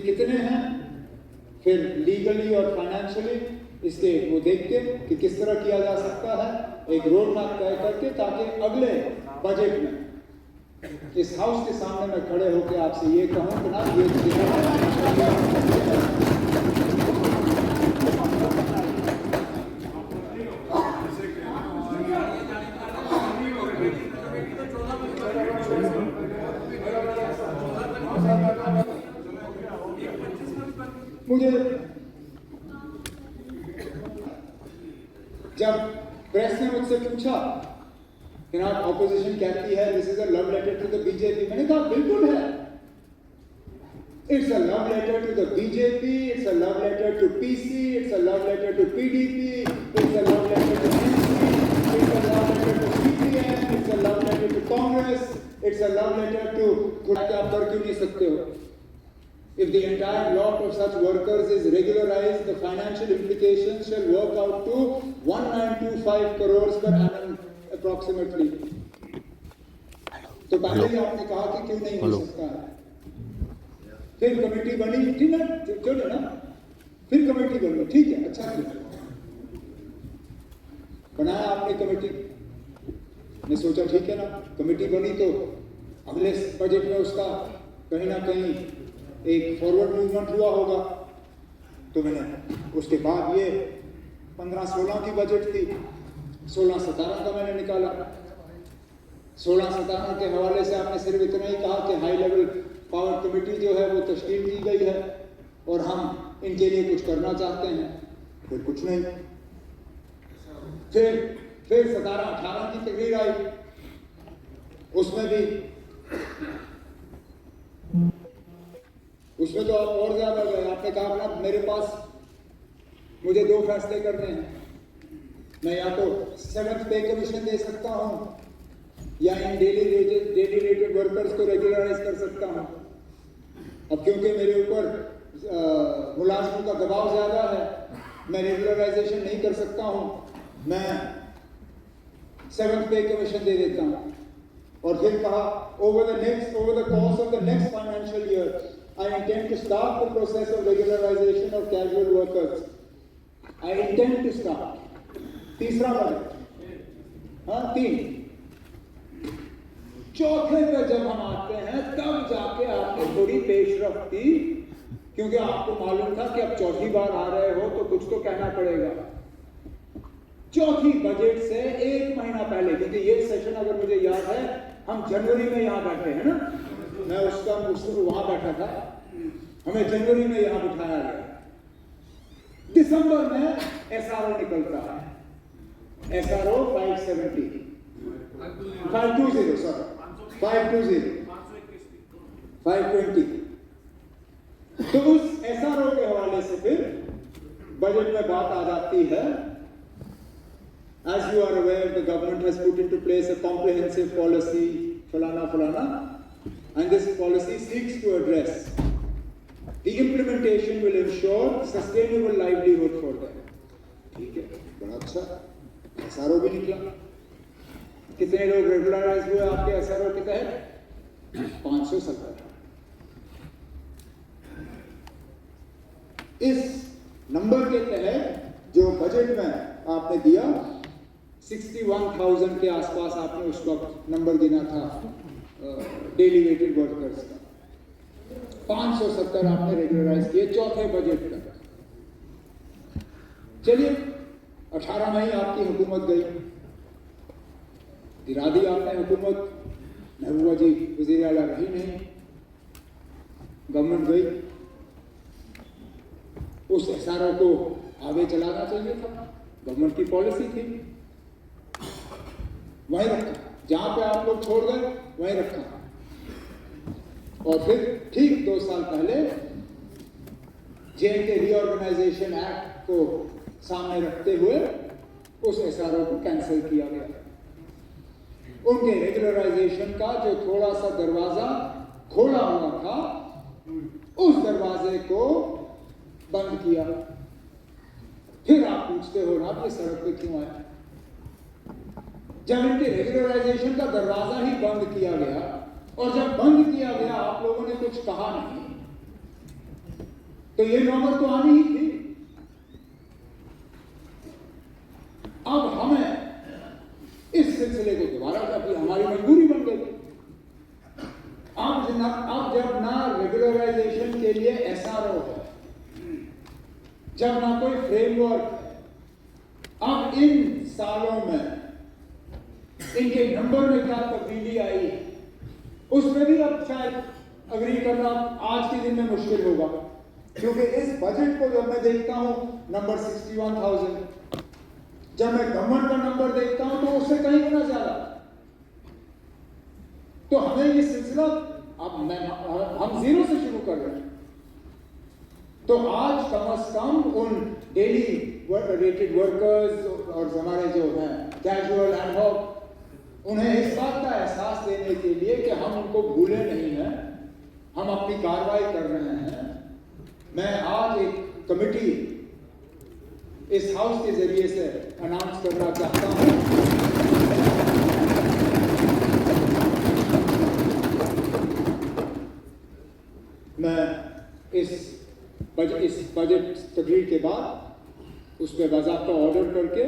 कितने हैं, फिर लीगली और फाइनेंशियली इसके वो देखते कि किस तरह किया जा सकता है, एक रोड मैप तय करके, ताकि अगले बजट में इस हाउस के सामने मैं खड़े होकर आपसे ये कहूं कि ना ये मुझे जब प्रेस ने मुझसे पूछा कि ना ऑपोजिशन कहती है this is a love letter to the BJP, मैंने कहा बिल्कुल है, it's a love letter to the BJP, it's a love letter to PC, it's a love letter to PDP, it's a love letter to NC, it's a love letter to CPM, it's a love letter to Congress, it's a love letter to खुद के आप कर क्यों नहीं सकते हो? If the entire lot of such workers is regularized, the financial implications shall work out to 1925 crores per annum approximately. तो पहले ही आपने कहा कि क्यों नहीं हो सकता है, फिर कमेटी बनी, ठीक है, चलो ना, फिर कमेटी बनी, ठीक है, अच्छा किया, बनाया आपने कमेटी, मैं सोचा ठीक है ना, कमेटी बनी तो अगले बजट में उसका कहीं ना कहीं एक फॉरवर्ड मूवमेंट हुआ होगा। तो मैंने उसके बाद ये 15-16 की बजट थी, 16-17 का मैंने निकाला। 16-17 के हवाले से आपने सिर्फ इतना ही कहा कि हाई लेवल पावर कमेटी जो है वो तश्कील की गई है और हम इनके लिए कुछ करना चाहते हैं, फिर कुछ नहीं। फिर 17-18 की तकरीर आई, उसमें तो आप और ज्यादा गए। आपने कहा ना मेरे पास मुझे 2 फैसले करने हैं, मैं या तो 7th पे कमीशन दे सकता हूं या इन डेली रेटेड वर्कर्स को रेगुलराइज कर सकता हूं। अब क्योंकि मेरे ऊपर मुलाजिमों का दबाव ज्यादा है, मैं रेगुलराइजेशन नहीं कर सकता हूं, मैं 7th पे कमीशन दे देता हूं। और फिर कहा over the course of the next financial year I intend to start the process of regularization of casual workers. I intend to start. तीसरा बजट, हाँ 3। चौथे पे जब हम आते हैं तब जाके आपने थोड़ी पेशरफ्त की, क्योंकि आपको मालूम था कि अब चौथी बार आ रहे हो तो कुछ तो कहना पड़ेगा। चौथी बजट से 1 महीना पहले, क्योंकि ये सेशन अगर मुझे याद है हम जनवरी में यहाँ बैठे हैं ना, मैं उसका वहां बैठा था, हमें जनवरी में यहां बिठाया गया। दिसंबर में एसआरओ निकलता है, एसआरओ 520 तो उस एसआरओ के हवाले से फिर बजट में बात आ जाती है। As you are aware, the government has put into place a comprehensive policy, फलाना, and this policy seeks to address the implementation will ensure sustainable livelihood for them. ठीक है, बड़ा अच्छा, एसआरओ भी निकला। कितने लोग रेगुलराइज हुए आपके एसआरओ के तहत? 570। इस नंबर के तहत जो बजट में आपने दिया 61,000 के आसपास आपने उस वक्त नंबर गिना था डेली वेटेड वर्कर्स का, 570 आपने रेगुलराइज किए चौथे बजट तक। चलिए 18 मई आपकी हुकूमत गई, गिरा दी आपने हुकूमत, महबूबा जी वजीर आला रही नहीं, गवर्नमेंट गई। उस एसआरओ को आगे चलाना चाहिए था, गवर्नमेंट की पॉलिसी थी, वहीं रखा, जहां पे आप लोग छोड़ गए वहीं रखा। और फिर ठीक 2 साल पहले जेएनके रीऑर्गेनाइजेशन एक्ट को सामने रखते हुए उस एसआरओ को कैंसिल किया गया। उनके रेगुलराइजेशन का जो थोड़ा सा दरवाजा खोला हुआ था, उस दरवाजे को बंद किया। फिर आप पूछते हो ना कि सड़क पे क्यों आए? जब इनके रेगुलराइजेशन का दरवाजा ही बंद किया गया और जब बंद किया गया आप लोगों ने कुछ कहा नहीं, तो ये नौबत तो आनी ही थी। अब हमें इस सिलसिले को दोबारा करके हमारी मजबूरी बन गई। अब जब ना रेगुलराइजेशन के लिए एसआरओ है, जब ना कोई फ्रेमवर्क है, अब इन सालों में इनके नंबर में क्या तब्दीली आई है, उसमें भी अब शायद अग्री करना आज के दिन में मुश्किल होगा, क्योंकि इस बजट को जब मैं देखता हूं नंबर 61,000, जब मैं गवर्नमेंट का नंबर देखता हूं तो उससे कहीं गुना ज्यादा। तो हमें ये सिलसिला हम जीरो से शुरू कर रहे हैं। तो आज कम से कम उन डेली रेटेड वर्कर्स और हमारे जो हैं कैजुअल एंड हॉक, उन्हें इस बात का एहसास देने के लिए कि हम उनको भूले नहीं हैं, हम अपनी कार्रवाई कर रहे हैं। मैं आज एक कमिटी इस हाउस के जरिए से अनाउंस करना चाहता हूं। मैं इस बजट तकरीर के बाद उस पर बाज़ाब्ता ऑर्डर करके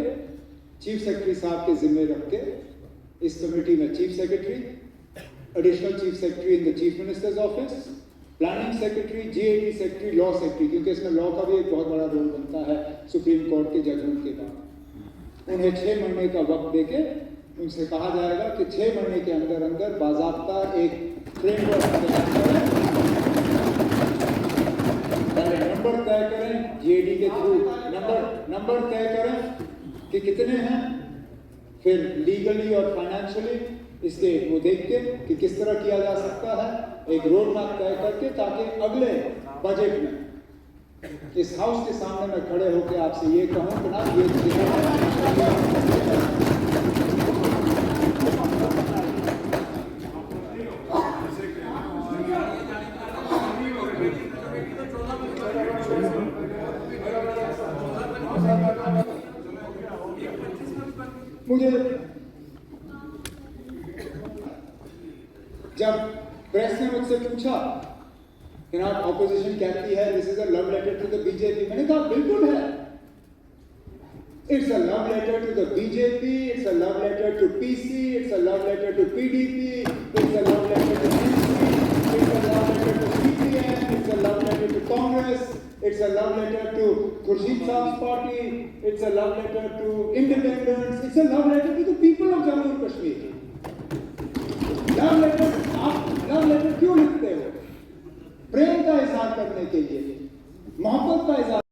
चीफ सेक्रेटरी साहब के जिम्मे रख के इस कमेटी में chief secretary, additional chief secretary in the chief minister's office, planning secretary, GAD secretary, law secretary, क्योंकि इसमें लॉ का भी एक बहुत बड़ा रोल बनता है सुप्रीम कोर्ट के जजमेंट के बाद। उन्हें 6 महीने का वक्त देके उनसे कहा जाएगा कि 6 महीने के अंदर अंदर बाज़ाब्ता एक फ्रेमवर्क तैयार करें, पहले नंबर तय करें, जीएडी के थ्रू नंबर तय करें कि कितने हैं, फिर लीगली और फाइनेंशियली इसके वो देख के कि किस तरह किया जा सकता है, एक रोड मैप तय करके, ताकि अगले बजट में इस हाउस के सामने मैं खड़े होकर आपसे ये कहूं कि ना मुझे जब प्रेस ने मुझसे पूछा कि ना ऑपोजिशन कहती है this is a love letter to the BJP, मैंने कहा बिल्कुल है। It's a love letter to the BJP, it's a love letter to PC, it's a love letter to PDP, it's a love letter to NC, it's a love letter to CPM, it's a love letter to Congress, it's a love letter to Khurshid Saab's party, it's a love letter to independents, it's a love letter to the people of Jammu and Kashmir. Love letter, आप love letter क्यों लिखते हो? प्रेम का इजहार करने के लिए, मोहब्बत का इजहार